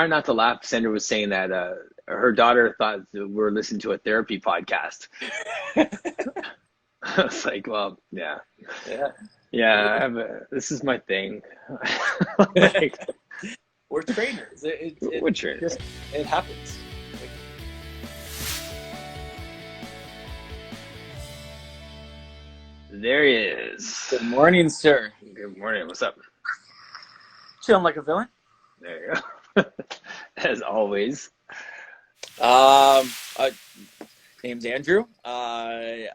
Trying not to laugh. Sandra was saying that her daughter thought that we were listening to a therapy podcast. I was like, well, yeah, Yeah. yeah. This is my thing. Like, We're trainers. It we're trainers. just, it happens. Like, There he is. good morning, sir. Good morning. What's up? Chilling like a villain. There you go. As always. Uh, name's Andrew. I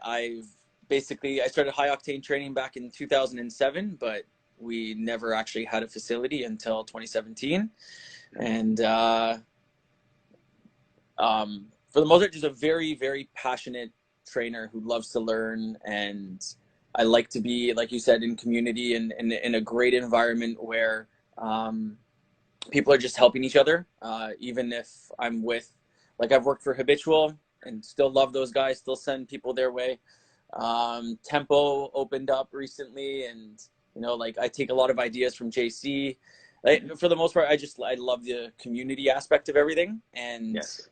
started high octane training back in 2007, but we never actually had a facility until 2017. And for the most part, just a very, very passionate trainer who loves to learn. And I like to be, like you said, in community and in a great environment where people are just helping each other. Even if I'm with, like, I've worked for Habitual and still love those guys, still send people their way. Tempo opened up recently, and like, I take a lot of ideas from JC. Like, for the most part, I love the community aspect of everything, and Yes.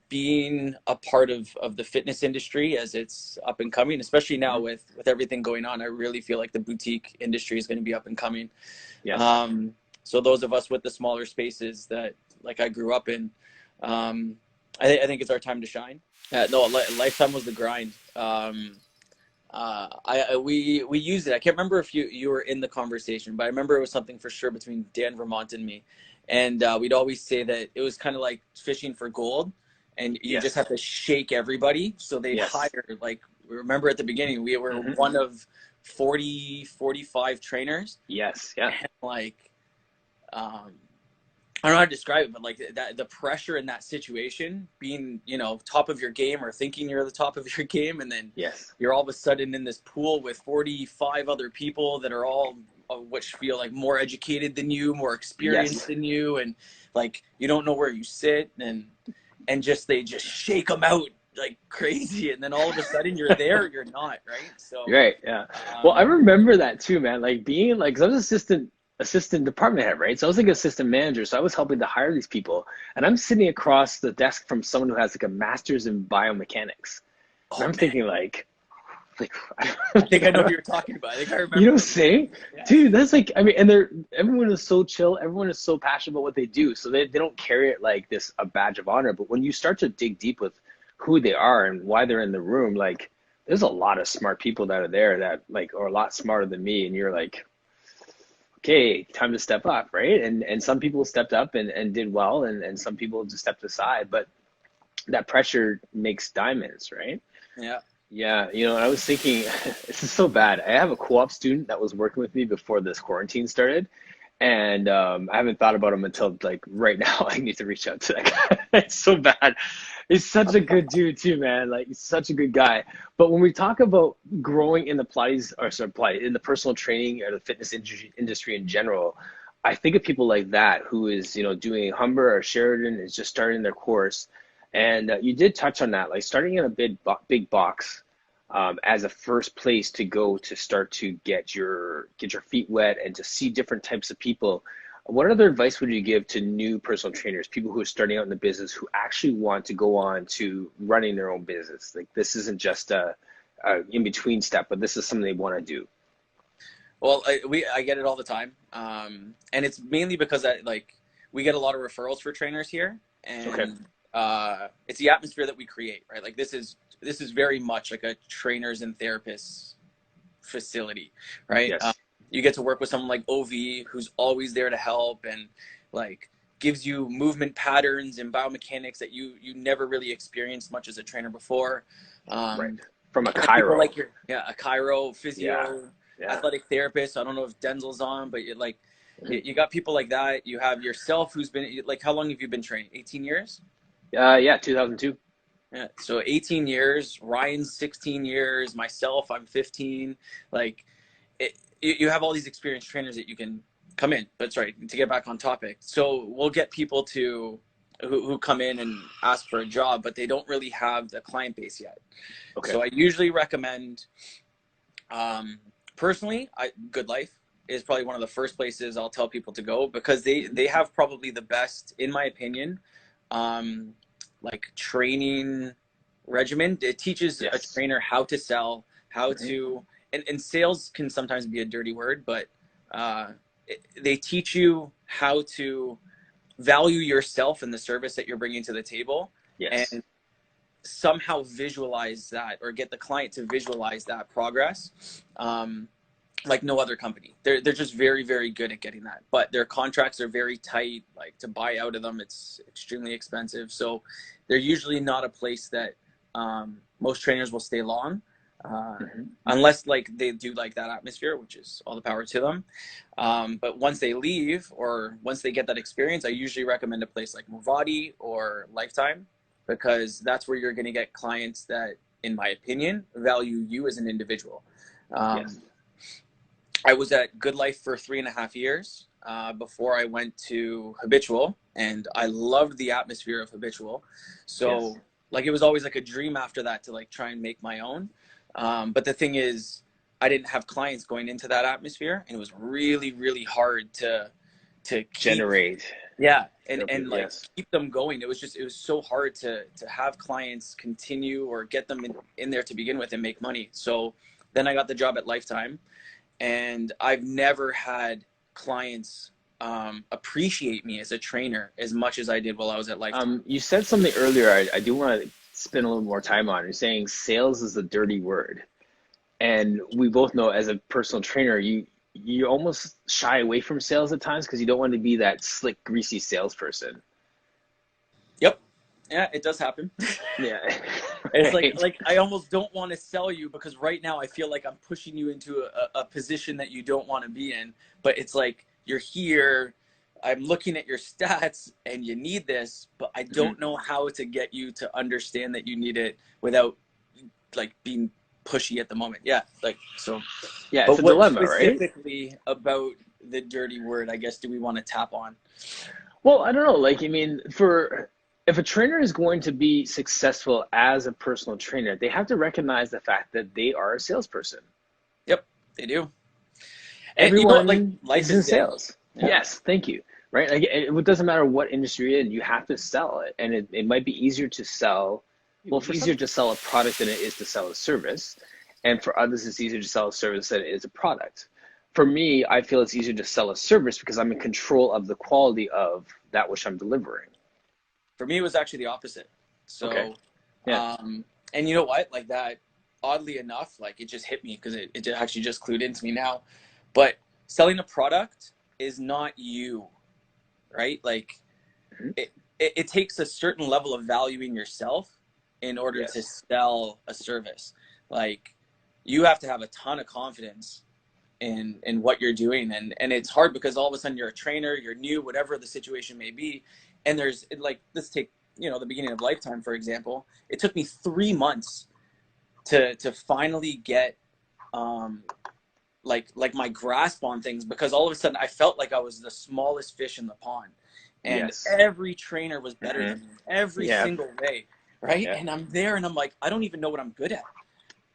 being a part of the fitness industry as it's up and coming, especially now with everything going on. I really feel like the boutique industry is going to be up and coming. Yes. So those of us with the smaller spaces that, like, I grew up in, I think it's our time to shine. No, lifetime was the grind. We used it. I can't remember if you were in the conversation, but I remember it was something for sure between Dan Vermont and me. And we'd always say that it was kind of like fishing for gold, and you just have to shake everybody. So they'd hire, like, remember at the beginning, we were one of 40, 45 trainers. Yes. Yeah. And, like, I don't know how to describe it, but like that, the pressure in that situation, being, top of your game or thinking you're the top of your game, and then you're all of a sudden in this pool with 45 other people that are all which feel like more educated than you, more experienced than you, and like you don't know where you sit, and they just shake them out like crazy, and then all of a sudden you're there, you're not, right? So right, yeah. Well, I remember that too, man. Like being like, 'cause I was assistant department head, right? So I was like assistant manager. So I was helping to hire these people, and I'm sitting across the desk from someone who has like a master's in biomechanics. And I'm thinking like, I think I know what you're talking about. I think I remember. You know what I'm saying? Yeah. Dude, that's like, I mean, and everyone is so chill. Everyone is so passionate about what they do. So they don't carry it like this, a badge of honor. But when you start to dig deep with who they are and why they're in the room, like there's a lot of smart people that are there that like are a lot smarter than me. And you're like, okay, time to step up, right? And some people stepped up and did well, and some people just stepped aside. But that pressure makes diamonds, right? Yeah. Yeah, I was thinking, this is so bad. I have a co-op student that was working with me before this quarantine started, and I haven't thought about him until like right now. I need to reach out to that guy. It's so bad. He's such a good dude too, man. Like he's such a good guy. But when we talk about growing in the in the personal training or the fitness industry in general, I think of people like that who is, doing Humber or Sheridan is just starting their course. And you did touch on that, like starting in a big box as a first place to go to start to get your feet wet and to see different types of people. What other advice would you give to new personal trainers, people who are starting out in the business who actually want to go on to running their own business? Like this isn't just a in-between step, but this is something they want to do. Well, I get it all the time, and it's mainly because we get a lot of referrals for trainers here, and it's the atmosphere that we create, right? Like this is very much like a trainers and therapists facility, right? Yes. You get to work with someone like OV, who's always there to help and like gives you movement patterns and biomechanics that you never really experienced much as a trainer before. Right. From a chiro. Like a chiro, physio, athletic therapist. I don't know if Denzel's on, but you got people like that. You have yourself, who's been like, how long have you been training? 18 years? 2002. Yeah, so 18 years. Ryan's 16 years. Myself, I'm 15. Like, you have all these experienced trainers that you can come in. But sorry, to get back on topic. So we'll get people who come in and ask for a job, but they don't really have the client base yet. Okay. So I usually recommend, personally, Good Life. is probably one of the first places I'll tell people to go, because they have probably the best, in my opinion, um, like training regimen. It teaches a Yes. trainer how to sell, how Hmm. to, and sales can sometimes be a dirty word, but they teach you how to value yourself and the service that you're bringing to the table, Yes. and somehow visualize that, or get the client to visualize that progress, like no other company. They're just very, very good at getting that, but their contracts are very tight. Like, to buy out of them, it's extremely expensive, so they're usually not a place that most trainers will stay long, uh, Hmm. unless like they do like that atmosphere, which is all the power to them. But once they leave, or once they get that experience, I usually recommend a place like Movati or Lifetime, because that's where you're going to get clients that, in my opinion, value you as an individual. Yes. um, I was at Good Life for 3.5 years before I went to Habitual, and I loved the atmosphere of Habitual. So, Yes. like, it was always like a dream after that to like try and make my own. But the thing is, I didn't have clients going into that atmosphere, and it was really, really hard to keep, Generate. yeah, and like Yes. keep them going. It was so hard to have clients continue, or get them in there to begin with and make money. So then I got the job at Lifetime, and I've never had clients appreciate me as a trainer as much as I did while I was at Lifetime. You said something earlier I do want to spend a little more time on. You're saying sales is a dirty word. And we both know as a personal trainer, you almost shy away from sales at times because you don't want to be that slick, greasy salesperson. Yep, yeah, it does happen. Yeah. It's Right. like I almost don't want to sell you, because right now I feel like I'm pushing you into a position that you don't want to be in. But it's like, you're here, I'm looking at your stats, and you need this, but I Mhm. don't know how to get you to understand that you need it without like being pushy at the moment. Yeah, like so. Yeah, it's But a what dilemma, right? specifically about the dirty word, I guess, do we want to tap on? Well, I don't know. Like, I mean, for if a trainer is going to be successful as a personal trainer, they have to recognize the fact that they are a salesperson. Yep, they do. And you know what? Like, Everyone life is in is big. sales. Yeah. Yes, thank you. Right? Like, it doesn't matter what industry you're in, you have to sell it. And it might be easier to sell, well, For easier some, to sell a product than it is to sell a service. And for others, it's easier to sell a service than it is a product. For me, I feel it's easier to sell a service because I'm in control of the quality of that which I'm delivering. for me, it was actually the opposite. Okay. So, Yeah. and you know what? Like that, oddly enough, like it just hit me, because it actually just clued into me now. But selling a product is not you, right? Like, Mhm. it takes a certain level of valuing yourself in order to Yes. sell a service. Like, you have to have a ton of confidence in what you're doing, and it's hard, because all of a sudden you're a trainer, you're new, whatever the situation may be, and there's like, let's take, the beginning of Lifetime, for example. It took me 3 months to finally get um like my grasp on things, because all of a sudden I felt like I was the smallest fish in the pond, and Yes. every trainer was better Hmm. than me every Yeah. single way, right? Yeah. And I'm there, and I'm like, I don't even know what I'm good at.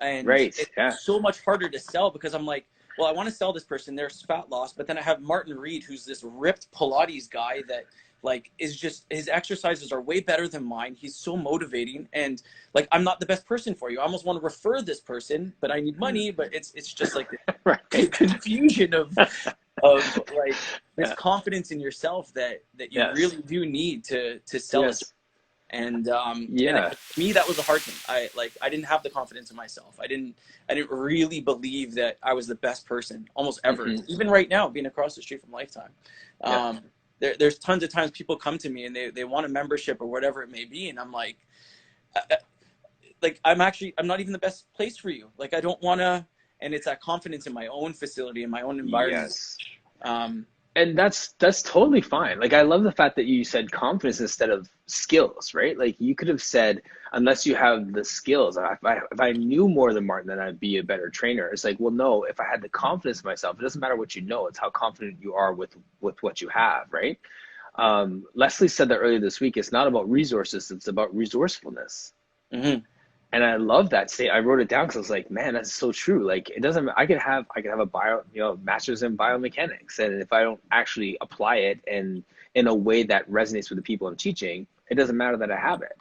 And Right. it's Yeah. so much harder to sell, because I'm like, well, I want to sell this person, there's fat loss, but then I have Martin Reed, who's this ripped Pilates guy that like is just, his exercises are way better than mine. He's so motivating, and like, I'm not the best person for you. I almost want to refer this person, but I need Mhm. money. But it's just like the Right. confusion of like this Yeah. confidence in yourself that you Yes. really do need to sell a. Yes. And Yeah. for me, that was a hard thing. I didn't have the confidence in myself. I didn't really believe that I was the best person almost ever. Hmm. Even right now, being across the street from Lifetime, Yeah. um, there's tons of times people come to me, and they want a membership or whatever it may be, and I'm like, I'm not even the best place for you. Like, I don't want to. And it's that confidence in my own facility, in my own environment. Yes. Um, And that's totally fine. Like, I love the fact that you said confidence instead of skills, right? Like, you could have said, unless you have the skills. If I knew more than Martin, then I'd be a better trainer. It's like, well, no. If I had the confidence in myself, it doesn't matter what you know. It's how confident you are with what you have, right? Leslie said that earlier this week. It's not about resources. It's about resourcefulness. mhm. And I love that state. I wrote it down because I was like, man, that's so true. Like it doesn't, I could have a master's in biomechanics. And if I don't actually apply it and in a way that resonates with the people I'm teaching, it doesn't matter that I have it.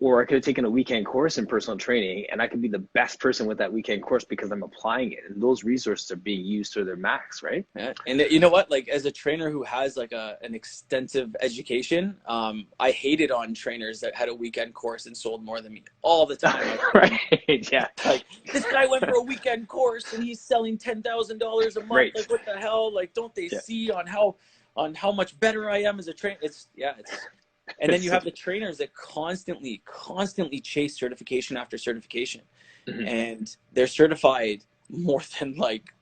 Or I could have taken a weekend course in personal training and I could be the best person with that weekend course because I'm applying it. And those resources are being used to their max, right? Yeah. And you know what? Like as a trainer who has like an extensive education, I hated on trainers that had a weekend course and sold more than me all the time. Right. Yeah. Like this guy went for a weekend course and he's selling $10,000 a month. Right. Like what the hell? Like don't they Yeah. see on how much better I am as a trainer? It's and then you have the trainers that constantly chase certification after certification, Mhm. and they're certified more than like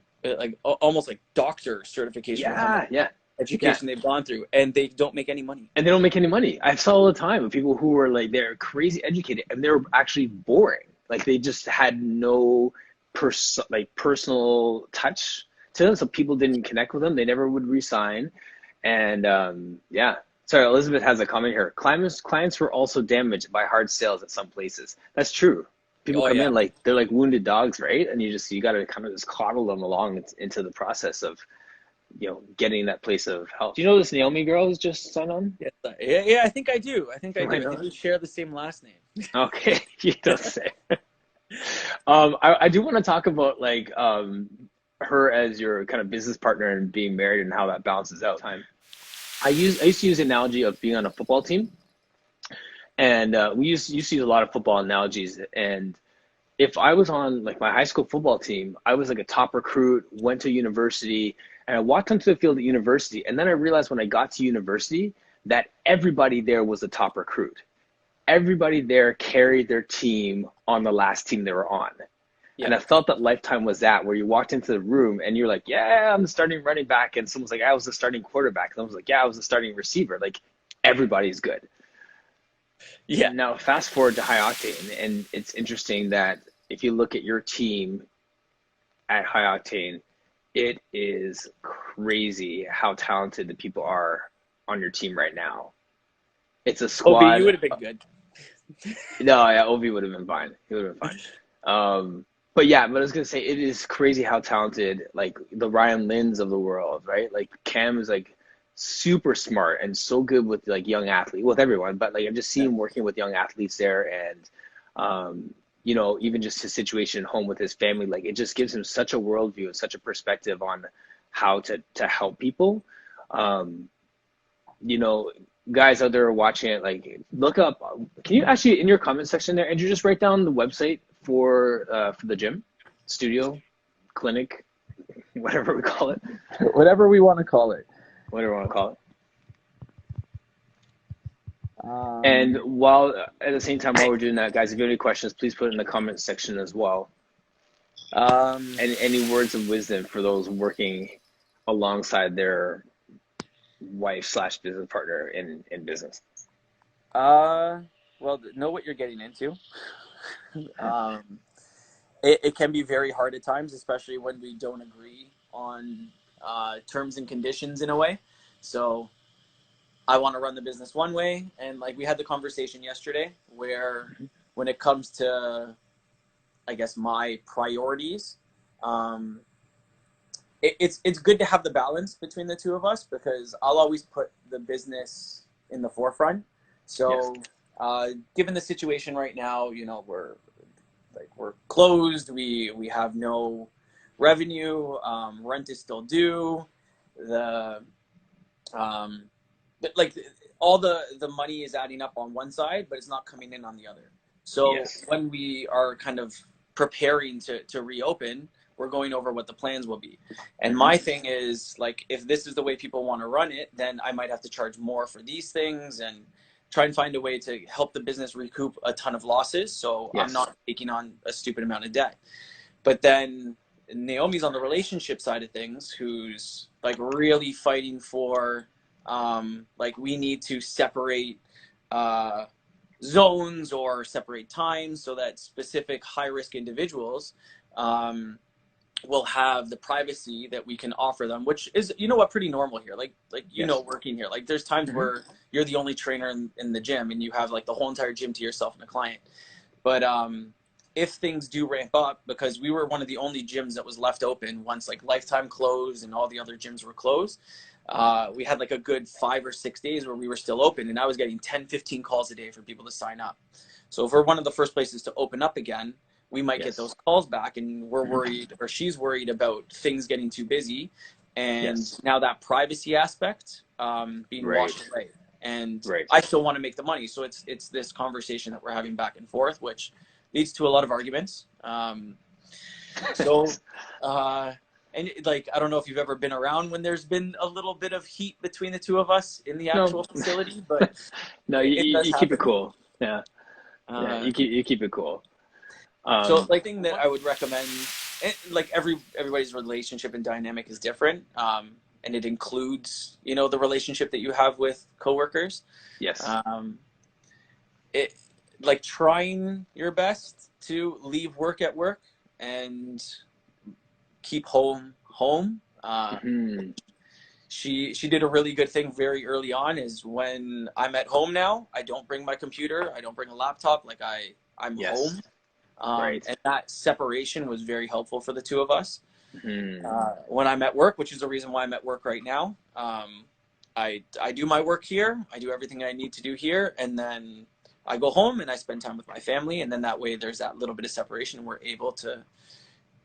almost like doctor certification with how much Yeah. Yeah. education they've gone through, and they don't make any money. And they don't make any money. I saw all the time of people who were like, they're crazy educated and they're actually boring. Like they just had no personal touch to them. So people didn't connect with them. They never would resign. And yeah. Sorry, Elizabeth has a comment here. Clients were also damaged by hard sales at some places. That's true. People Oh come yeah. in like they're like wounded dogs, right? And you got to kind of just coddle them along into the process of getting that place of health. Do you know this Naomi girl who's just signed on? Yeah, I think I do. I think I do. Right I think on. we share the same last name. Okay, you don't say. I do want to talk about like her as your kind of business partner and being married and how that balances out. I used to use the analogy of being on a football team, and we used to use a lot of football analogies. And if I was on like my high school football team, I was like a top recruit, went to university, and I walked onto the field at university. And then I realized when I got to university that everybody there was a top recruit. Everybody there carried their team on the last team they were on. Yeah. And I felt that lifetime was that where you walked into the room and you're like, yeah, I'm the starting running back. And someone's like, I was the starting quarterback. And someone's like, yeah, I was the starting receiver. Like everybody's good. Yeah. Now fast forward to High Octane, and it's interesting that if you look at your team at High Octane, it is crazy how talented the people are on your team right now. It's a Obi, you squad. would have been good. No, yeah, Ovi would have been fine. He would have been fine. But yeah, but I was gonna say it is crazy how talented like the Ryan Lins of the world, right? Like Cam is like super smart and so good with like young athletes, with everyone. But like I'm just seeing him working with young athletes there, and even just his situation at home with his family, like it just gives him such a worldview and such a perspective on how to help people. Um, you know, guys out there watching it, like look up. Can you actually in your comment section there, Andrew, just write down the website for the gym, studio, clinic, whatever we call it, Whatever we want to call it. whatever we want to call it. And while at the same time while we're doing that, guys, if you have any questions, please put it in the comment section as well. And any words of wisdom for those working alongside their wife slash business partner in business. Well, know what you're getting into. It can be very hard at times, especially when we don't agree on terms and conditions in a way. So I want to run the business one way, and like we had the conversation yesterday where when it comes to, I guess, my priorities, it's good to have the balance between the two of us because I'll always put the business in the forefront. So given the situation right now, we're closed. We have no revenue. Rent is still due. But like all the money is adding up on one side, but it's not coming in on the other. So when we are kind of preparing to reopen, we're going over what the plans will be. And my thing is like, if this is the way people want to run it, then I might have to charge more for these things and try and find a way to help the business recoup a ton of losses. So I'm not taking on a stupid amount of debt. But then Naomi's on the relationship side of things, who's like really fighting for, like we need to separate zones or separate times so that specific high risk individuals will have the privacy that we can offer them, which is, pretty normal here. Like working here, like there's times where you're the only trainer in the gym and you have like the whole entire gym to yourself and a client. But if things do ramp up, because we were one of the only gyms that was left open once like Lifetime closed and all the other gyms were closed, we had like a good 5 or 6 days where we were still open, and I was getting 10, 15 calls a day for people to sign up. So if we're one of the first places to open up again, we might get Yes. those calls back, and we're worried, or she's worried about things getting too busy, and Yes. now that privacy aspect being Right. washed away. And Right. I still want to make the money, so it's this conversation that we're having back and forth, which leads to a lot of arguments. So, and like, I don't know if you've ever been around when there's been a little bit of heat between the two of us in the No. actual facility, but No, it does you keep it happen. cool. Yeah. Yeah. Uh, You keep it cool. so, Um, like, thing that I would recommend, like everybody's relationship and dynamic is different, and it includes, the relationship that you have with coworkers. yes. Um, it like trying your best to leave work at work and keep home home. Hmm. She did a really good thing very early on. Is when I'm at home now, I don't bring my computer, I don't bring a laptop. Like I'm home, Yes. Right. and that separation was very helpful for the two of us. Hmm. When I'm at work, which is the reason why I'm at work right now, I do my work here, I do everything I need to do here, and then I go home and I spend time with my family, and then that way there's that little bit of separation, and we're able to,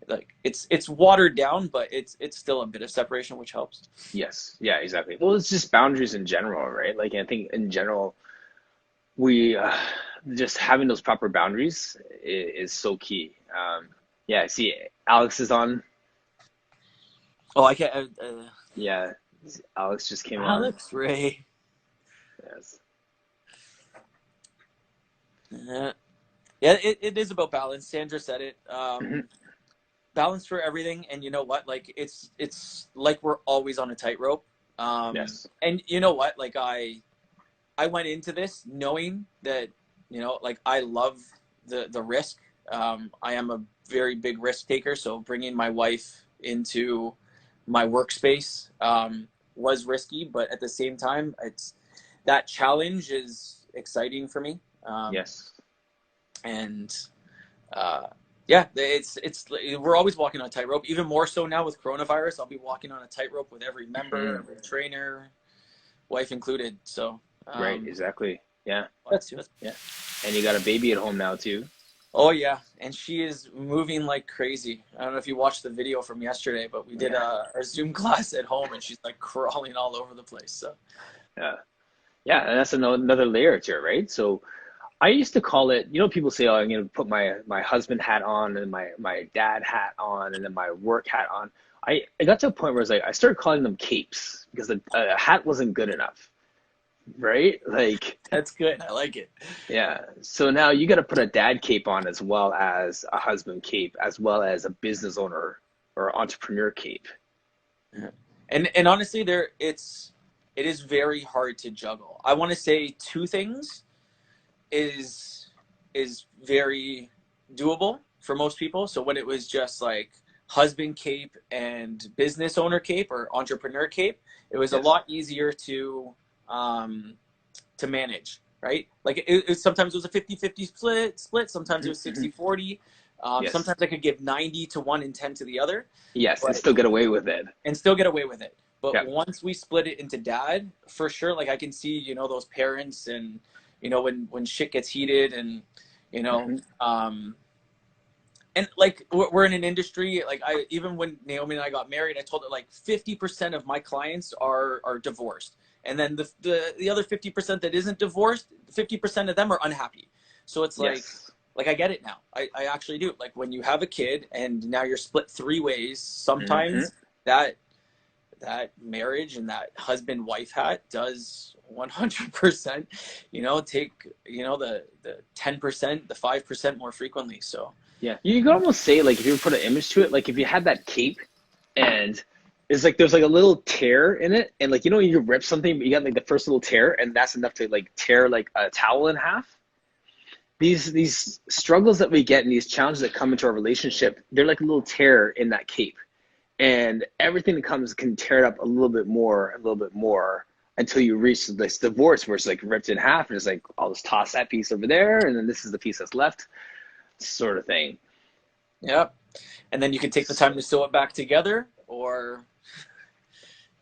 like, it's watered down, but it's still a bit of separation, which helps. Yes. Yeah, exactly. Well, it's just boundaries in general, right? Like, I think in general, we just having those proper boundaries is so key. Yeah, I see Alex is on. Oh, I can't. Yeah, Alex just came on. Alex Ray. Yes. Yeah, yeah. It is about balance. Sandra said it. Mhm. Balance for everything, and you know what? Like it's like we're always on a tightrope. Yes. And you know what? Like I went into this knowing that, like, I love the risk. I am a very big risk taker, so bringing my wife into my workspace was risky, but at the same time, it's that challenge is exciting for me. Yes. And uh, yeah, it's we're always walking on a tightrope. Even more so now with coronavirus, I'll be walking on a tightrope with every member, Mhm. every trainer, wife included. So Right. Exactly. Yeah. that's Yeah. And you got a baby at home now too. oh yeah, and she is moving like crazy. I don't know if you watched the video from yesterday, but we did Yeah. our Zoom class at home, and she's like crawling all over the place. So Yeah. Yeah. And that's another layer to it, right? So I used to call it, people say, oh, I'm going to put my husband hat on and my dad hat on and then my work hat on. I got to a point where it's like, I started calling them capes because a hat wasn't good enough, right? Like, that's good. I like it. yeah. So now you got to put a dad cape on as well as a husband cape, as well as a business owner or entrepreneur cape. Yeah. And honestly, it is very hard to juggle. I want to say two things is very doable for most people. So when it was just like husband cape and business owner cape or entrepreneur cape, it was a Yes. lot easier um, to manage, right? Like sometimes it was a 50-50 split, sometimes it was Mhm. 60-40. Yes. Sometimes I could give 90 to one and 10 to the other, Yes. And but still get away with it. and still get away with it. But Yeah. once we split it into dad, for sure, like I can see, those parents, and when shit gets heated, and you know, Hmm. um, and like we're in an industry, like I, even when Naomi and I got married, I told her like 50% of my clients are divorced, and then the other 50% that isn't divorced, 50% of them are unhappy. So it's Yes. like I get it now. I actually do. Like when you have a kid and now you're split three ways, Hmm. sometimes that marriage and that husband wife hat does 100%, take, the 10%, the 5% more frequently. So Yeah, you could almost say like if you put an image to it, like if you had that cape and it's like there's like a little tear in it, and like you rip something, but you got like the first little tear, and that's enough to like tear like a towel in half. These struggles that we get and these challenges that come into our relationship, they're like a little tear in that cape, and everything that comes can tear it up a little bit more, until you reach this divorce where it's like ripped in half and it's like, I'll just toss that piece over there and then this is the piece that's left, sort of thing. Yep. And then you can take the time to sew it back together, or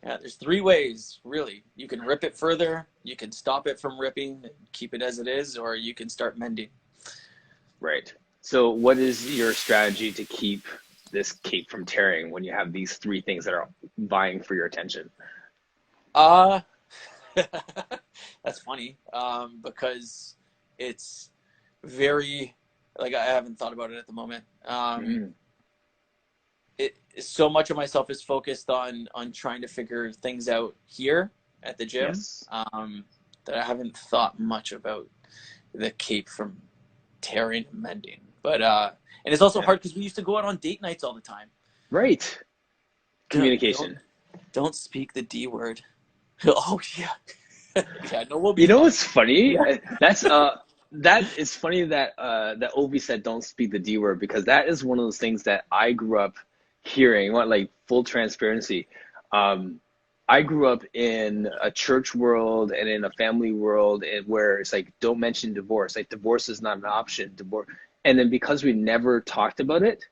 yeah, there's three ways really. You can rip it further, you can stop it from ripping and keep it as it is, or you can start mending. Right. So what is your strategy to keep this cape from tearing when you have these three things that are vying for your attention? Uh that's funny. Because it's very, like, I haven't thought about it at the moment. Mm, So much of myself is focused on trying to figure things out here at the gym, yes. that I haven't thought much about the cape from tearing and mending. But and it's also Yeah. hard because we used to go out on date nights all the time. Right. Don't Communication. don't speak the D word. Oh yeah, yeah. No, we'll be You know fine. what's funny? Yeah. That is funny that that Ovi said don't speak the D word because that is one of those things that I grew up hearing. What like full transparency. Um, I grew up in a church world and in a family world and where it's like don't mention divorce. Like divorce is not an option. Divorce, and then because we never talked about it,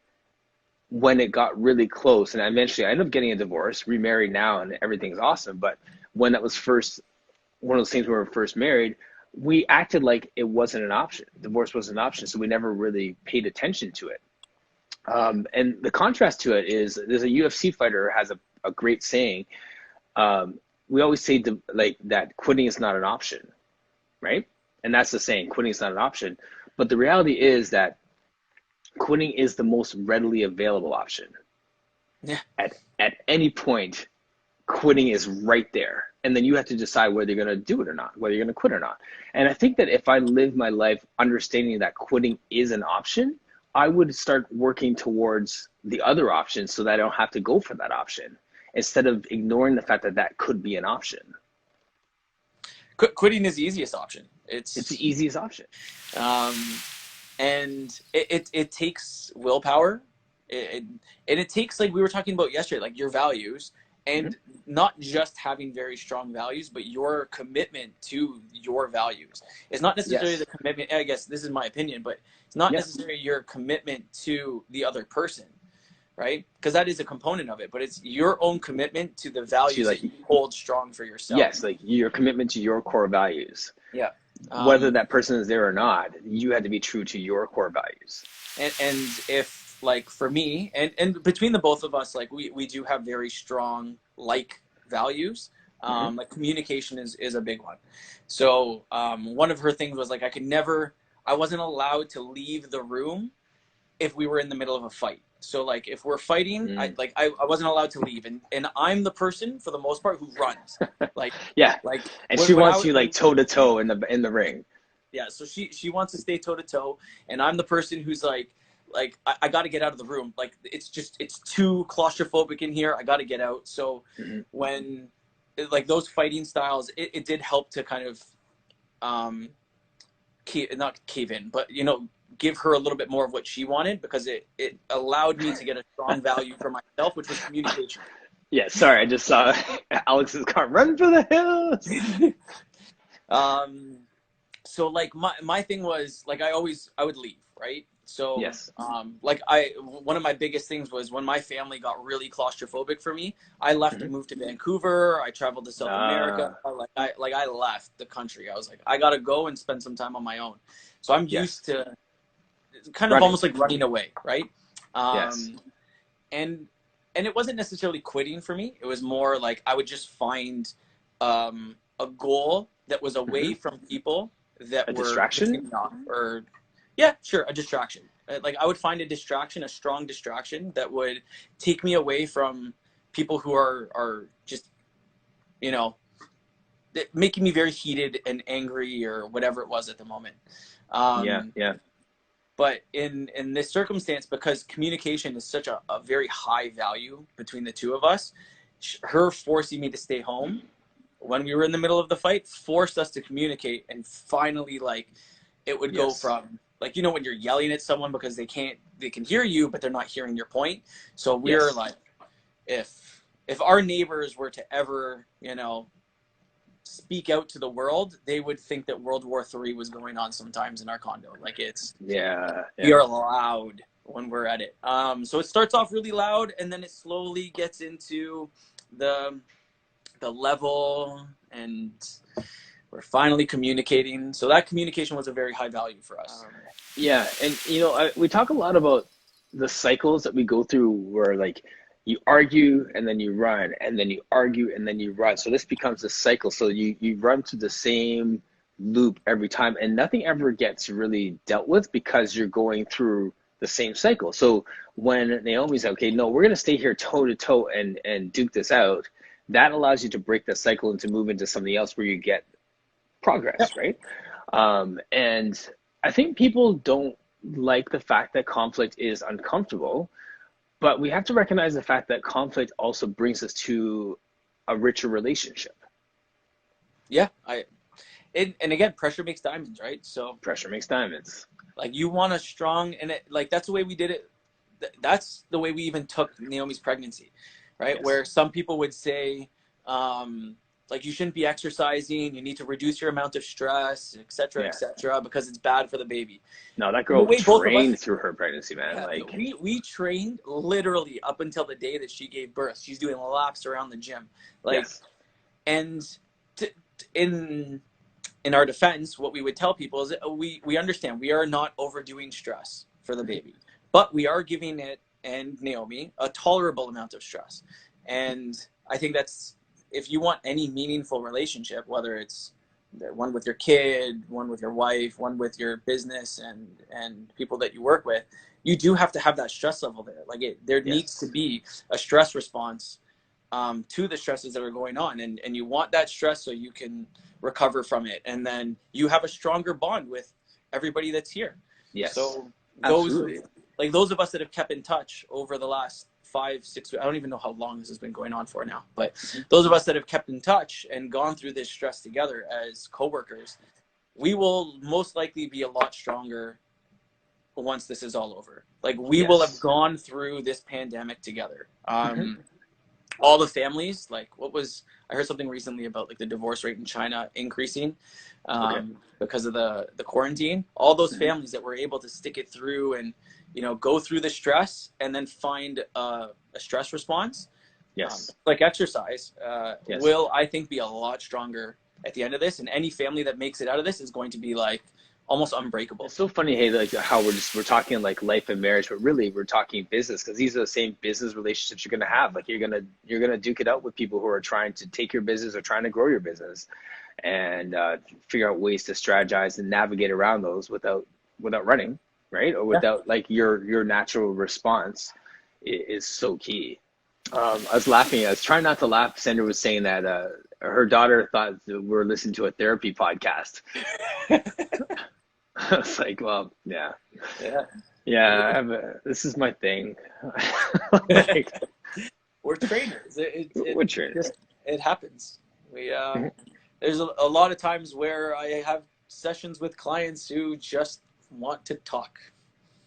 when it got really close, and eventually I ended up getting a divorce, remarried now, and everything's awesome. But when that was first one of those things when we were first married, we acted like it wasn't an option. Divorce wasn't an option, so we never really paid attention to it. And the contrast to it is there's a UFC fighter who has a great saying. We always say like that quitting is not an option, right? And that's the saying, quitting is not an option. But the reality is that quitting is the most readily available option. Yeah. At any point, quitting is right there. And then you have to decide whether you're going to do it or not, whether you're going to quit or not. And I think that if I live my life understanding that quitting is an option, I would start working towards the other option so that I don't have to go for that option instead of ignoring the fact that that could be an option. Quitting is the easiest option. It's It's the easiest option. um, and it takes willpower. It, and it takes, like we were talking about yesterday, like your values, Mm-hmm. and not just having very strong values, but your commitment to your values. It's not necessarily Yes. the commitment, I guess this is my opinion, but it's not Yeah. necessarily your commitment to the other person, right? Because that is a component of it, but it's your own commitment to the To values like, that you hold strong for yourself. yes, like your commitment to your core values. Yeah. Whether Um, that person is there or not, you had to be true to your core values. and if, like, for me, and between the both of us, like we do have very strong like values. Mm-hmm. Like communication is a big one. So one of her things was like I wasn't allowed to leave the room if we were in the middle of a fight. So like if we're fighting, Mm. I wasn't allowed to leave, and I'm the person for the most part who runs. Like Yeah, like and she when wants you like toe to toe in the ring. yeah, so she wants to stay toe to toe, and I'm the person who's like I got to get out of the room. Like it's too claustrophobic in here. I got to get out. So Mm-hmm. when like those fighting styles, it did help to kind of um not cave in, but give her a little bit more of what she wanted, because it allowed me to get a strong value for myself, which was communication. Yeah, sorry, I just saw Alex's car run for the hills. um so like my thing was like I would leave, right? So Yes. like I one of my biggest things was when my family got really claustrophobic for me, I left and Mm-hmm. moved to Vancouver. I traveled to South America. I left the country. I was like, I gotta go and spend some time on my own. So I'm Yes. used to kind of Running. almost like running away, right? Yes. um and and it wasn't necessarily quitting for me. It was more like I would just find a goal that was Mm-hmm. away from people that A were pissing distraction. me off, or yeah, sure, a distraction. Like I would find a distraction, a strong distraction that would take me away from people who are just you know making me very heated and angry or whatever it was at the moment. Yeah. um Yeah. but in this circumstance, because communication is such a very high value between the two of us, her forcing me to stay home when we were in the middle of the fight forced us to communicate. And finally, like, it would go Yes. from, like, when you're yelling at someone because they can hear you but they're not hearing your point. So we're Yes. like, if our neighbors were to ever speak out to the world, they would think that World War III was going on sometimes in our condo. Like Yeah, we yeah. are loud when we're at it. So it starts off really loud, and then it slowly gets into the level, and we're finally communicating. So that communication was a very high value for us. Yeah, and we talk a lot about the cycles that we go through where like you argue and then you run and then you argue and then you run. So this becomes a cycle. So you run through the same loop every time and nothing ever gets really dealt with because you're going through the same cycle. So when Naomi's like, okay, no, we're gonna stay here toe to toe and duke this out, that allows you to break the cycle and to move into something else where you get progress, right? And I think people don't like the fact that conflict is uncomfortable, but we have to recognize the fact that conflict also brings us to a richer relationship. Yeah, and again, pressure makes diamonds, right? So Pressure makes diamonds. like you want a strong, and like that's the way we did it. That's the way we even took Naomi's pregnancy, right? Yes. Where some people would say, like you shouldn't be exercising, you need to reduce your amount of stress, Yeah. et cetera, because it's bad for the baby. No, that And the girl way both of us, trained through her pregnancy, man. yeah, Like, we trained literally up until the day that she gave birth. She's doing laps around the gym, like, yes. and t- in our defense, what we would tell people is that we understand we are not overdoing stress for the baby, but we are giving it and Naomi a tolerable amount of stress. And I think that's, if you want any meaningful relationship, whether it's one with your kid, one with your wife, one with your business and people that you work with, you do have to have that stress level there. Like there needs to Yes. be a stress response to the stresses that are going on, and you want that stress so you can recover from it, and then you have a stronger bond with everybody that's here. Yes. So those Absolutely. like those of us that have kept in touch over the last 5 6 I don't even know how long this has been going on for now, but those of us that have kept in touch and gone through this stress together as coworkers, we will most likely be a lot stronger once this is all over. Like we will have Yes. gone through this pandemic together. Mm-hmm. All the families, like I heard something recently about like the divorce rate in China increasing Okay. because of the quarantine. All those Mm-hmm. families that were able to stick it through and go through the stress and then find a stress response, Yes. like exercise, Yes. will, I think, be a lot stronger at the end of this. And any family that makes it out of this is going to be like almost unbreakable. It's so funny, hey, like how we're talking like life and marriage, but really we're talking business because these are the same business relationships you're gonna have. Like you're gonna duke it out with people who are trying to take your business or trying to grow your business, and figure out ways to strategize and navigate around those without running, right? Or Yeah. without like your natural response is so key. I was laughing. I was trying not to laugh. Sandra was saying that her daughter thought that we're listening to a therapy podcast. I was like, well, yeah. Yeah. Yeah, this is my thing. Like, We're trainers. we're trainers. It happens. We Mhm. there's a lot of times where I have sessions with clients who just want to talk,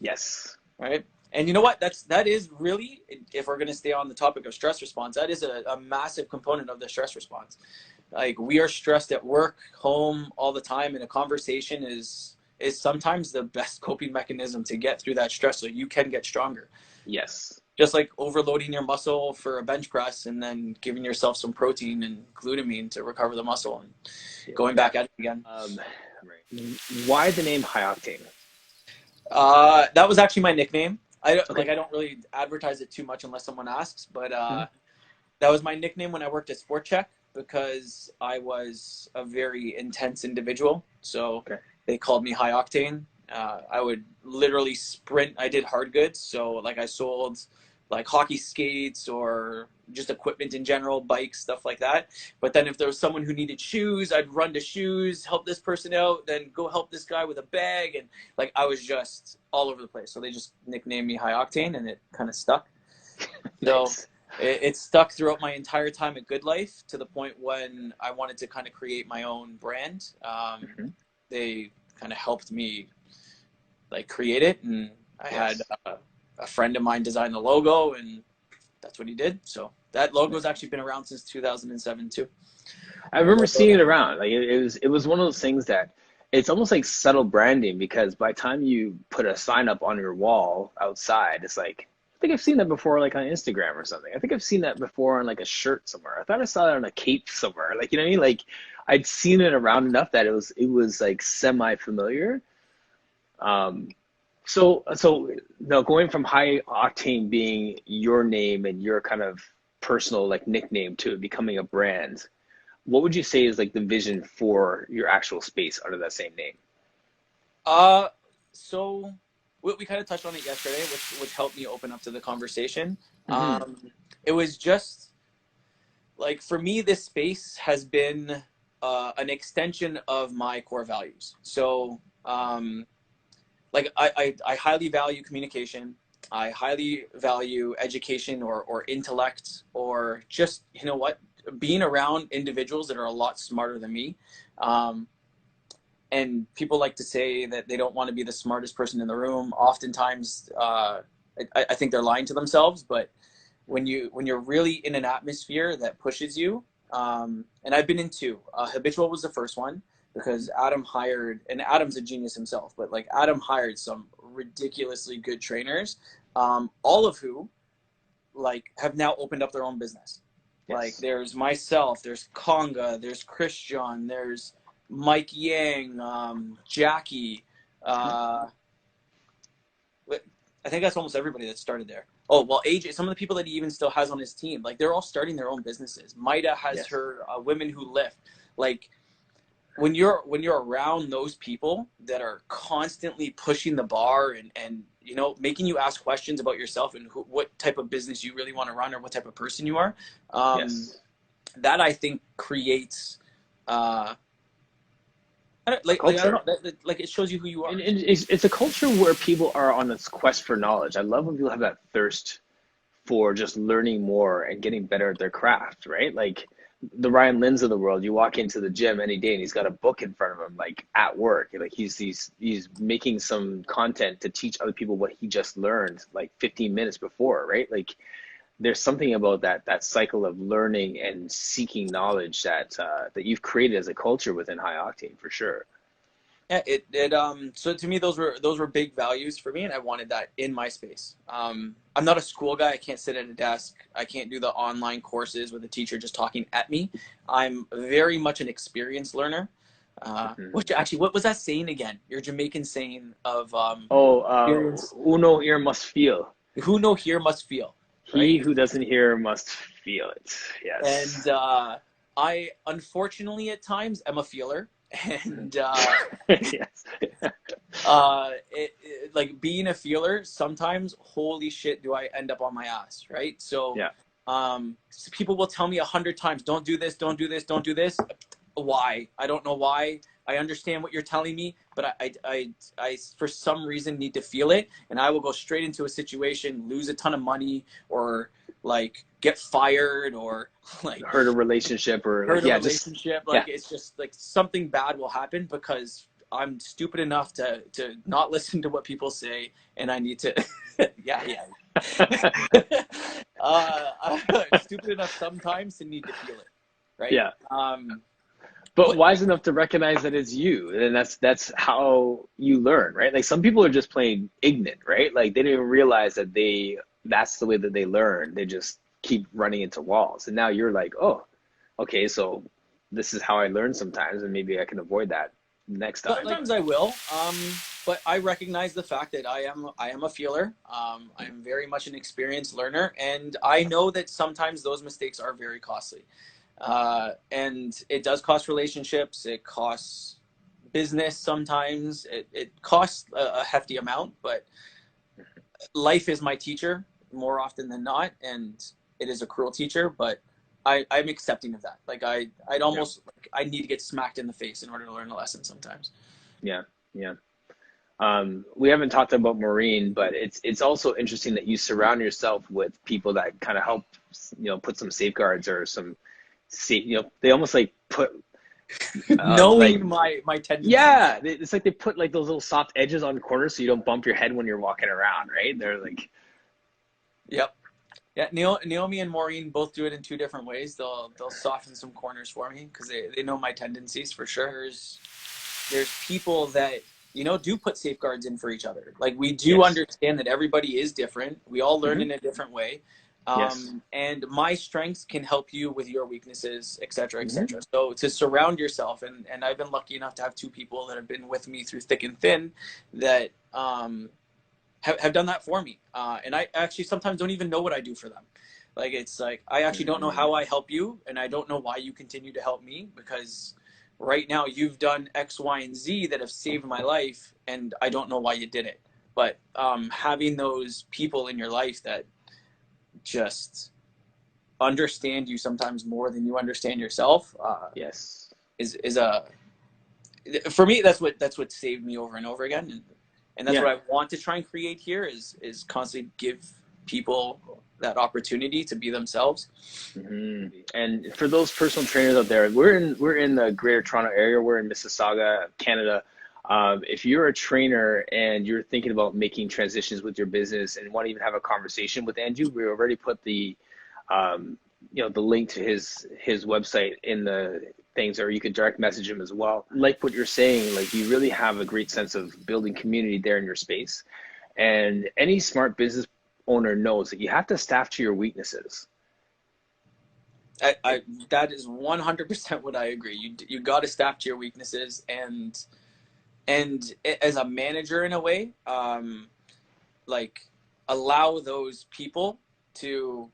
Yes. right? And you know what? That is really, if we're going to stay on the topic of stress response, that is a massive component of the stress response. Like we are stressed at work, home, all the time, and a conversation is sometimes the best coping mechanism to get through that stress so you can get stronger. Yes. Just like overloading your muscle for a bench press and then giving yourself some protein and glutamine to recover the muscle and going Yeah. back at it again. Right. Why the name High Octane? That was actually my nickname. Okay. I don't really advertise it too much unless someone asks, but Mhm. that was my nickname when I worked at Sport Check because I was a very intense individual. So Okay. they called me High Octane. I would literally sprint. I did hard goods, so like I sold like hockey skates or just equipment in general, bikes, stuff like that. But then if there was someone who needed shoes, I'd run to shoes, help this person out, then go help this guy with a bag, and like I was just all over the place. So they just nicknamed me High Octane, and it kind of stuck. So Nice. it stuck throughout my entire time at Good Life to the point when I wanted to kind of create my own brand. Hmm. They kind of helped me like create it, and I had Yes. a friend of mine design the logo, and that's what he did. So that logo's Nice. actually been around since 2007 too. I remember seeing it around. Like it was one of those things that it's almost like subtle branding because by the time you put a sign up on your wall outside, it's like I think I've seen that before, like on Instagram or something. I think I've seen that before on like a shirt somewhere. I thought I saw it on a cape somewhere. Like you know what I mean? Like I'd seen it around enough that it was like semi familiar. Um, so now going from High Octane being your name and your kind of personal like nickname to it becoming a brand, what would you say is like the vision for your actual space under that same name? Uh, so we kind of touched on it yesterday, which helped me open up to the conversation. Hmm. It was just like for me, this space has been an extension of my core values. So, like I highly value communication. I highly value education or intellect or just you know what being around individuals that are a lot smarter than me. Um, and people like to say that they don't want to be the smartest person in the room. Oftentimes, I think they're lying to themselves. But when you're really in an atmosphere that pushes you, and I've been in two. Habitual was the first one because Adam hired, and Adam's a genius himself. But like Adam hired some ridiculously good trainers, all of who like have now opened up their own business. Like Yes. there's myself, there's Conga, there's Christian, there's Mike Yang, Jackie. Uh, I think that's almost everybody that started there. Oh well, AJ. Some of the people that he even still has on his team, like they're all starting their own businesses. Maida has Yes. her Women Who Lift. Like when you're around those people that are constantly pushing the bar and you know making you ask questions about yourself and what type of business you really want to run or what type of person you are, um, Yes. that I think creates uh, A like I don't know culture. like it shows you who you are. And it's a culture where people are on this quest for knowledge. I love when people have that thirst for just learning more and getting better at their craft, right? Like the Ryan Linds of the world, you walk into the gym any day and he's got a book in front of him, like at work. Like he's making some content to teach other people what he just learned like 15 minutes before, right? Like there's something about that cycle of learning and seeking knowledge that you've created as a culture within High Octane for sure. Yeah, so to me those were big values for me and I wanted that in my space. I'm not a school guy. I can't sit at a desk. I can't do the online courses with a teacher just talking at me. I'm very much an experienced learner. Mhm. Which actually what was that saying again? Your Jamaican saying of Oh, experience uno ear must feel. who no hear must feel, He right? who doesn't hear must feel it. Yes. And I unfortunately at times am a feeler and Yes. like being a feeler sometimes holy shit do I end up on my ass, right? So Yeah. people will tell me 100 times don't do this, don't do this, don't do this. Why? I don't know why. I understand what you're telling me, but I for some reason need to feel it, and I will go straight into a situation, lose a ton of money, or like get fired, or like Hurt a relationship or like hurt a yeah, just relationship. yeah. Like it's just like something bad will happen because I'm stupid enough to not listen to what people say, and I need to, yeah, yeah. I'm stupid enough sometimes to need to feel it, right? Yeah. Um, But what wise enough to recognize that it's you, and that's how you learn, right? Like some people are just plain ignorant, right? Like they didn't even realize that that's the way that they learn. They just keep running into walls. And now you're like, oh, okay, so this is how I learn sometimes, and maybe I can avoid that next time. sometimes I will, but I recognize the fact that I am a feeler. I am very much an experienced learner, and I know that sometimes those mistakes are very costly. And it does cost relationships. It costs business sometimes. It costs a hefty amount, but life is my teacher more often than not, and it is a cruel teacher. But I'm accepting of that. Like I'd Yeah. almost like I need to get smacked in the face in order to learn a lesson sometimes. Yeah. Yeah. We haven't talked about Maureen, but it's also interesting that you surround yourself with people that kind of help, put some safeguards or some, they almost like put, like, Knowing my tendencies. yeah, it's like they put like those little soft edges on corners so you don't bump your head when you're walking around, right? They're like, Yep. Yeah, Naomi and Maureen both do it in two different ways. They'll soften some corners for me because they know my tendencies for sure. There's people that do put safeguards in for each other. Like we do Yes. understand that everybody is different. We all learn Hmm. in a different way, Yes. and my strengths can help you with your weaknesses, etc., Hmm. etc. So to surround yourself, and I've been lucky enough to have two people that have been with me through thick and thin that have done that for me. And I actually sometimes don't even know what I do for them. Like it's like I actually don't know Hmm. how I help you, and I don't know why you continue to help me because right now you've done X, Y, and Z that have saved my life, and I don't know why you did it. But having those people in your life that just understand you sometimes more than you understand yourself Yes. is a for me that's what saved me over and over again, and that's Yeah. what I want to try and create here is constantly give people that opportunity to be themselves. Hmm. And for those personal trainers out there, we're in the Greater Toronto area. We're in Mississauga, Canada. If you're a trainer and you're thinking about making transitions with your business and want to even have a conversation with Andrew, we already put the um, the link to his website in the things, or you could direct message him as well. Like what you're saying, like you really have a great sense of building community there in your space. And any smart business owner knows that you have to staff to your weaknesses. I that is 100% what I agree. You got to staff to your weaknesses, and as a manager in a way, like allow those people to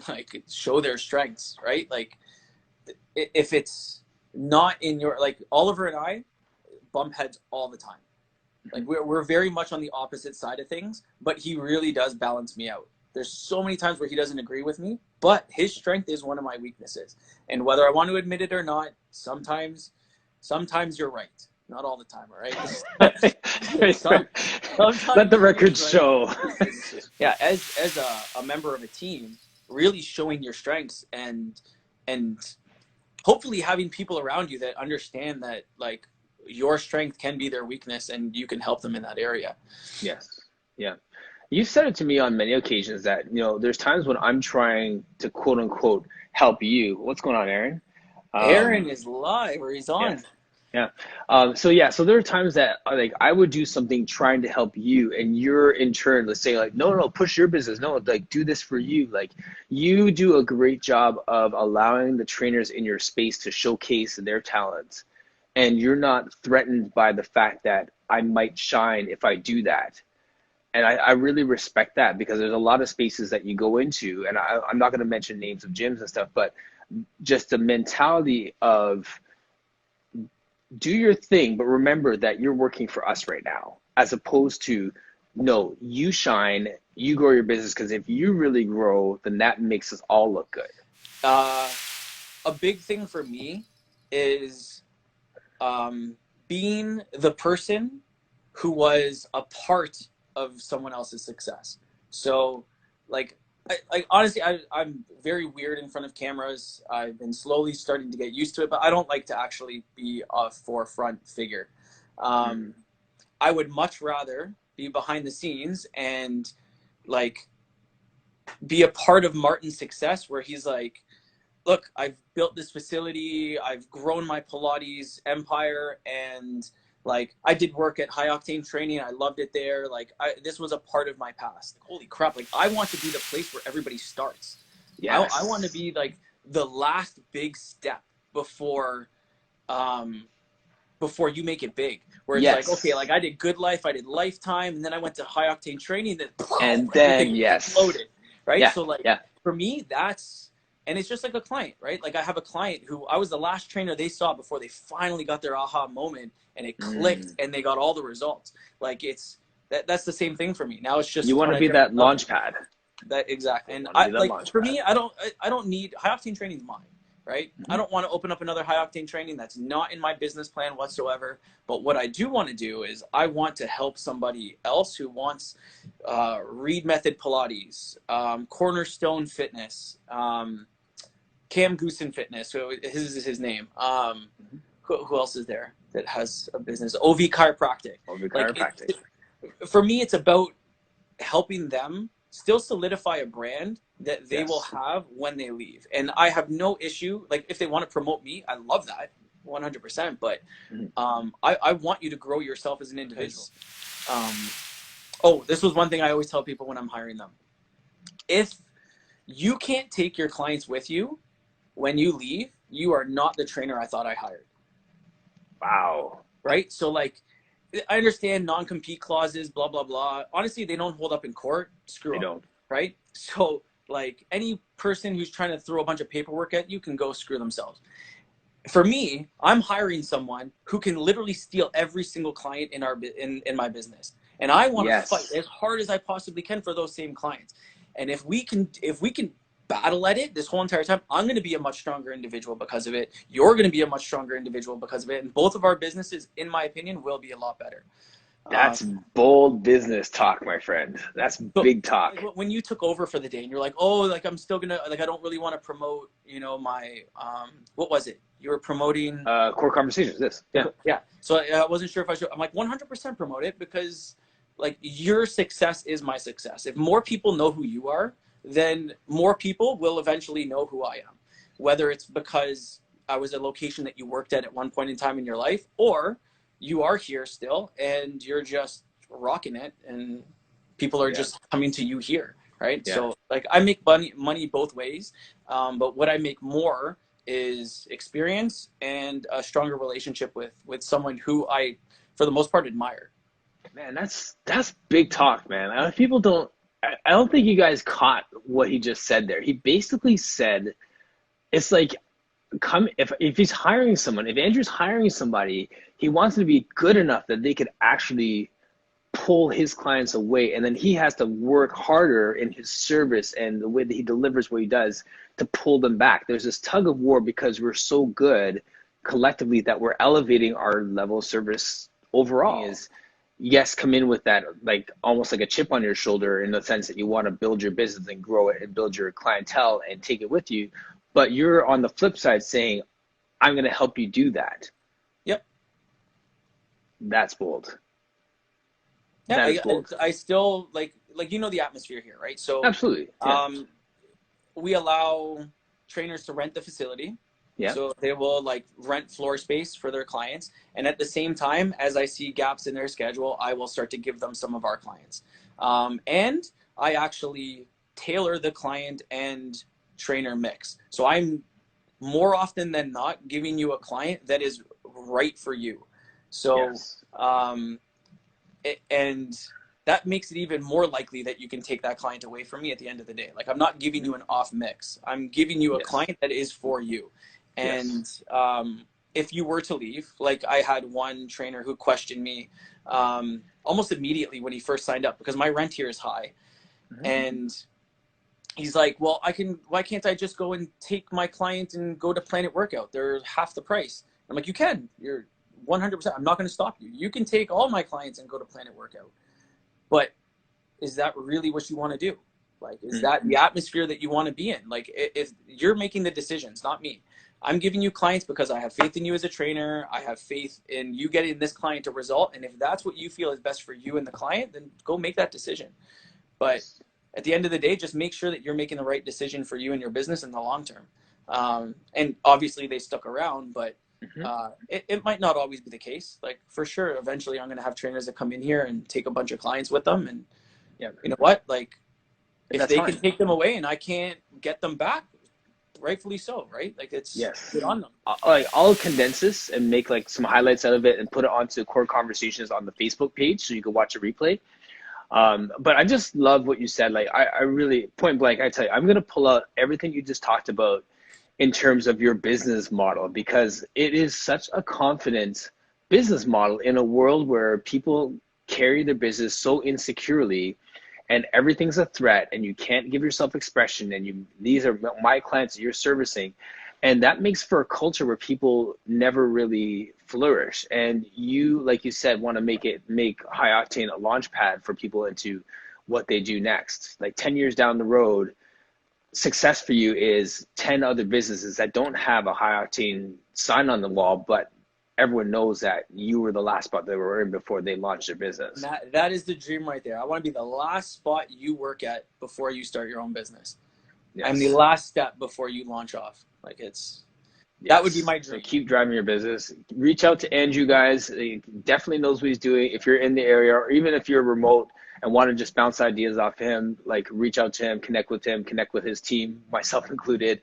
like show their strengths, right? Like if it's not in your like Oliver and I bump heads all the time. Like we're very much on the opposite side of things, but he really does balance me out. There's so many times where he doesn't agree with me, but his strength is one of my weaknesses. And whether I want to admit it or not, sometimes you're right. Not all the time, all right? Some, Let sometimes the you're record right. show. Yeah, as a member of a team, really showing your strengths and hopefully having people around you that understand that like your strength can be their weakness and you can help them in that area. Yes. Yeah. You've said it to me on many occasions that, there's times when I'm trying to quote unquote help you. What's going on, Aaron? Aaron Um, is live or he's yeah. on. Yeah. So there are times that like I would do something trying to help you, and you're in turn, let's say like, no, no, push your business. No, like do this for you. Like you do a great job of allowing the trainers in your space to showcase their talents, and you're not threatened by the fact that I might shine if I do that. And I really respect that because there's a lot of spaces that you go into, and I'm not going to mention names of gyms and stuff, but just the mentality of do your thing, but remember that you're working for us right now, as opposed to, no, you shine, you grow your business, because if you really grow, then that makes us all look good. Uh, a big thing for me is being the person who was a part of someone else's success. So, like, honestly, I'm very weird in front of cameras. I've been slowly starting to get used to it, but I don't like to actually be a forefront figure. Mm. Um, I would much rather be behind the scenes and like be a part of Martin's success, where he's like, look, I've built this facility, I've grown my Pilates empire, and like I did work at H.O.T.T training, I loved it there. Like this was a part of my past. Holy crap! Like I want to be the place where everybody starts. I want to Yes. be like the last big step before um before you make it big. Where it's like, okay, Yes. like I did Good Life, I did Lifetime, and then I went to H.O.T.T training, then And then, everything yes. exploded, right? Yeah. So like Yeah. for me, that's and it's just like a client, right? Like I have a client who I was the last trainer they saw before they finally got their aha moment and it clicked Mm. and they got all the results. Like that's the same thing for me. Now it's You just want when to I be train that another launch pad. that exact. You And want to I be that like launch for pad. me, I don't need H.O.T.T training is mine, right? I Hmm. don't want to open up another H.O.T.T training. That's not in my business plan whatsoever. But what I do want to do is I want to help somebody else who wants Reed Method Pilates, Cornerstone Fitness, Cam Goosen Fitness. So his is his name. Who else is there that has a business? OV Chiropractic. Or be Like chiropractic. for me, it's about helping them still solidify a brand, that they will Yes. have when they leave. And I have no issue. Like if they want to promote me, I love that 100%. But Mhm. I want you to grow yourself as an individual. Nice. Um, oh, this was one thing I always tell people when I'm hiring them. If you can't take your clients with you when you leave, you are not the trainer I thought I hired. Wow. Right? So like I understand non-compete clauses, blah blah blah. Honestly, they don't hold up in court. Screw They them, don't. right? So like any person who's trying to throw a bunch of paperwork at you can go screw themselves. For me, I'm hiring someone who can literally steal every single client in our in my business, and I want to fight Yes. as hard as I possibly can for those same clients. And if we can battle at it this whole entire time, I'm going to be a much stronger individual because of it. You're going to be a much stronger individual because of it, and both of our businesses, in my opinion, will be a lot better. Um, That's bold business talk, my friend. That's so big talk. like when you took over for the day and you're like, oh, like I'm still gonna like I don't really want to promote, my what was it? You were promoting. Core conversations. This. Yeah. Yeah. So I wasn't sure if I should. I'm like 100% promote it because like your success is my success. If more people know who you are, then more people will eventually know who I am. Whether it's because I was a location that you worked at one point in time in your life, or you are here still and you're just rocking it, and people are Yeah. just coming to you here, right? Yeah. So like I make money both ways, but what I make more is experience and a stronger relationship with someone who I, for the most part, admire. Man, that's big talk, man. People don't. I don't think you guys caught what he just said there. He basically said it's like come if he's hiring someone, if Andrew's hiring somebody, he wants them to be good enough that they could actually pull his clients away, and then he has to work harder in his service and the way that he delivers what he does to pull them back. There's this tug of war because we're so good collectively that we're elevating our level of service overall. Is yes, come in with that like almost like a chip on your shoulder in the sense that you want to build your business and grow it and build your clientele and take it with you, but you're on the flip side saying, I'm going to help you do that. Yep. That's bold. Yeah. That is I, bold. I still like the atmosphere here, right? So, Absolutely. Yeah. um, we allow trainers to rent the facility. Yeah. So they will like rent floor space for their clients. And at the same time, as I see gaps in their schedule, I will start to give them some of our clients. And I actually tailor the client and trainer mix. So I'm more often than not giving you a client that is right for you. So, Yes. um, and that makes it even more likely that you can take that client away from me at the end of the day. Like I'm not giving you an off mix. I'm giving you a Yes. client that is for you. Yes. And if you were to leave, like I had one trainer who questioned me almost immediately when he first signed up because my rent here is high. Mm-hmm. And he's like, well, why can't I just go and take my client and go to Planet Workout? They're half the price. I'm like, you can. You're 100%. I'm not going to stop you. You can take all my clients and go to Planet Workout. But is that really what you want to do? Like, is that the atmosphere that you want to be in? Like, if you're making the decisions, not me. I'm giving you clients because I have faith in you as a trainer. I have faith in you getting this client a result. And if that's what you feel is best for you and the client, then go make that decision. But Yes. at the end of the day, just make sure that you're making the right decision for you and your business in the long term. And obviously they stuck around, but Mm-hmm. it might not always be the case. Like for sure, eventually I'm going to have trainers that come in here and take a bunch of clients with them. And Yeah. you know what? Like And if that's they can fine. take them away and I can't get them back, rightfully so, right? Like it's Yes. good on them. I'll condense this and make like some highlights out of it and put it onto core conversations on the Facebook page so you can watch a replay. But I just love what you said. Like I really point blank, I tell you, I'm gonna pull out everything you just talked about in terms of your business model because it is such a confident business model in a world where people carry their business so insecurely and everything's a threat and you can't give yourself expression and you these are my clients that you're servicing, and that makes for a culture where people never really flourish. And you, like you said, want to make High Octane a launch pad for people into what they do next. Like 10 years down the road, success for you is 10 other businesses that don't have a High Octane sign on the wall, but everyone knows that you were the last spot they were in before they launched their And business. that is the dream right there. I want to be the last spot you work at before you start your own business. I'm the Yes. last step before you launch off. Like that would be Yes. my So dream. keep driving your business. Reach out to Andrew, guys. He definitely knows what he's doing. If you're in the area, or even if you're remote and want to just bounce ideas off him, like reach out to him, connect with his team, myself included.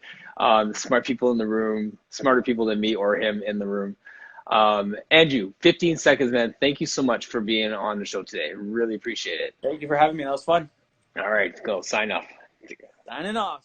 Smart people in the room, smarter people than me or him in the room. Andrew, 15 seconds, man. Thank you so much for being on the show today. Really appreciate it. Thank you for having me. That was fun. All right, go sign off. Signing off.